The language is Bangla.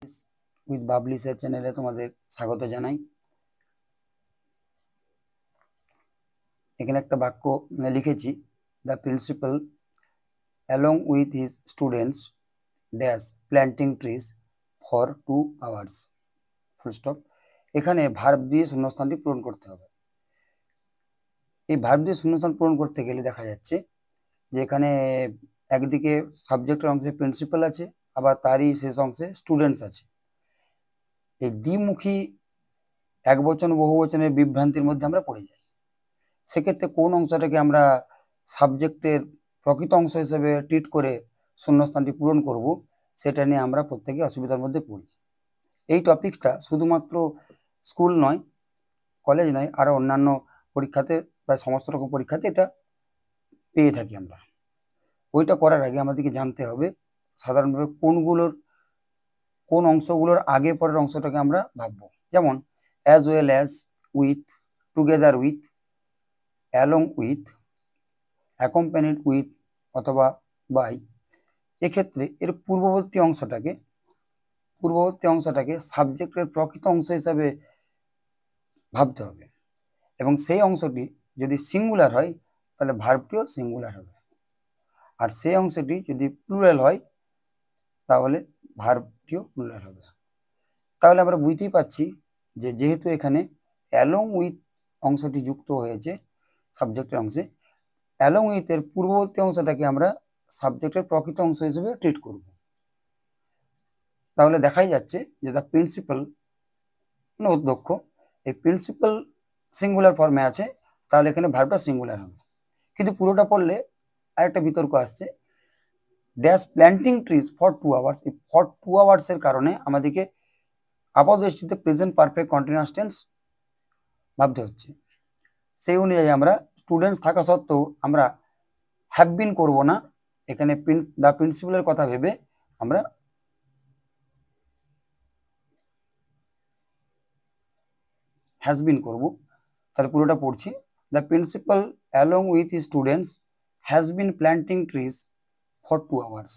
উইথ বাবলি স্যার চ্যানেলে তোমাদের স্বাগত জানাই। এখানে একটা বাক্য লিখেছি, the principal along with his students dash planting trees for 2 hours full stop. এখানে ভার্ব দিয়ে শূন্যস্থানটি পূরণ করতে হবে। এই ভার্ব দিয়ে শূন্যস্থান পূরণ করতে গেলে দেখা যাচ্ছে যে এখানে একদিকে সাবজেক্টের অংশে প্রিন্সিপাল আছে, আবার তারই শেষ অংশে স্টুডেন্টস আছে। এই দ্বিমুখী একবচন বহুবচনের বিভ্রান্তির মধ্যে আমরা পড়ে যাই। সেক্ষেত্রে কোন অংশটাকে আমরা সাবজেক্টের প্রকৃত অংশ হিসেবে ট্রিট করে শূন্যস্থানটি পূরণ করব, সেটা নিয়ে আমরা প্রত্যেকে অসুবিধার মধ্যে পড়ি। এই টপিকটা শুধুমাত্র স্কুল নয়, কলেজ নয়, আরও অন্যান্য পরীক্ষাতে, প্রায় সমস্ত রকম পরীক্ষাতে এটা পেয়ে থাকি আমরা। ওইটা করার আগে আমাদেরকে জানতে হবে সাধারণভাবে কোন অংশগুলোর আগে পরের অংশটাকে আমরা ভাববো। যেমন as well as, with, together with, along with, accompanied with অথবা বাই। এক্ষেত্রে এর পূর্ববর্তী অংশটাকে সাবজেক্টের প্রকৃত অংশ হিসাবে ভাবতে হবে, এবং সেই অংশটি যদি সিঙ্গুলার হয় তাহলে ভার্বটিও সিঙ্গুলার হবে, আর সেই অংশটি যদি প্লুরাল হয় তাহলে ভার্বটিও প্লুরাল হবে। তাহলে আমরা বুঝতেই পারছি যে যেহেতু এখানে অ্যালং উইথ অংশটি যুক্ত হয়েছে সাবজেক্টের অংশে, অ্যালং উইথ এর পূর্ববর্তী অংশটাকে আমরা সাবজেক্টের প্রকৃত অংশ হিসেবে ট্রিট করব। তাহলে দেখাই যাচ্ছে যে দ্য প্রিন্সিপাল অধ্যক্ষ, এই প্রিন্সিপাল সিঙ্গুলার ফর্মে আছে, তাহলে এখানে ভার্বটা সিঙ্গুলার হবে। কিন্তু পুরোটা পড়লে আরেকটা বিতর্ক আসছে, dash planting trees for 2 hours। এই ফর 2 hours এর কারণে আমাদেরকে আপাতদৃষ্টিতে প্রেজেন্ট পারফেক্ট কন্টিনিউয়াস টেন্স ভাবতে হচ্ছে। সেই অনুযায়ী আমরা স্টুডেন্টস থাকা সত্ত্বেও আমরা হ্যাভ বিন করব না, এখানে দ্য প্রিন্সিপালের কথা ভেবে আমরা হ্যাজ বিন করব। তাহলে পুরোটা পড়ছি, the principal along with his students has been planting trees for 2 hours।